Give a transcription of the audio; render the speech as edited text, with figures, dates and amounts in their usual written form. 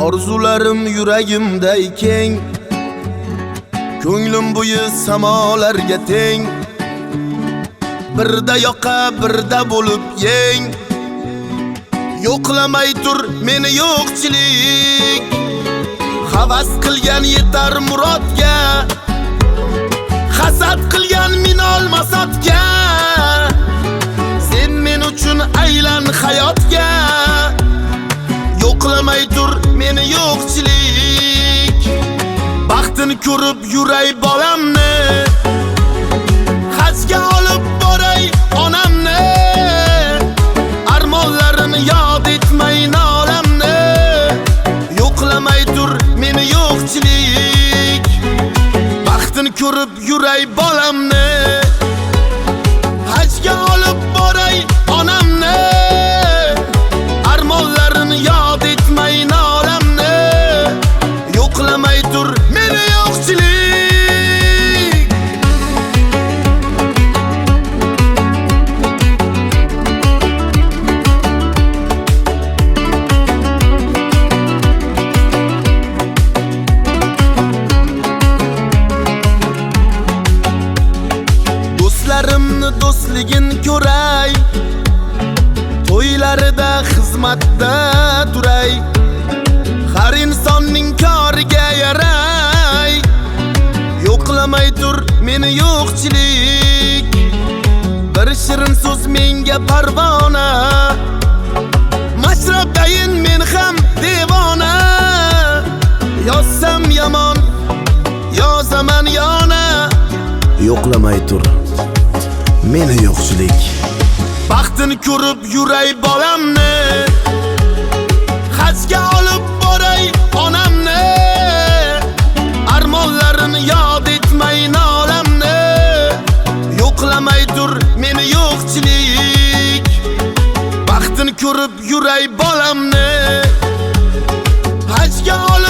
Orzularim yuragimda keng, ko'nglim bo'yi samolarga teng. Birda yoqa, birda bo'lib yeng. Yo'qlamay tur meni yo'qchilik. Havas qilgan yetar murodga, hasad qilgan min olmasatga. Sen men uchun aylan hayotga. Yo'qlamay tur meni yo'qchilik. Baxtini ko'rib yuray bolamni, hajga olib boray onamni. Armonlarini yod etmay nolamni. Yo'qlamay tur meni yo'qchilik. Baxtini ko'rib yuray bolamni, hajga olib boray onamni. Armonlarini yod etmay nolamni. Yo'qlamay tur meni yo'qchilik. Do'stlarimni do'stligin ko'ray, to'ylarida xizmatda turay. Har insonning koriga yaray. Yo'qlamay tur meni yo'qchilik. Bir shirin so'z menga parvona. Mashrabdayin men ham devona. Yozsam yomon, yozaman yana. Yo'qlamay tur meni yo'qchilik. Baxtini ko'rib yuray bolamni, hajga olib boray onamni. Armonlarini yod etmay nolamni. Yo'qlamay tur meni yo'qchilik. Baxtini ko'rib yuray bolamni, hajga olib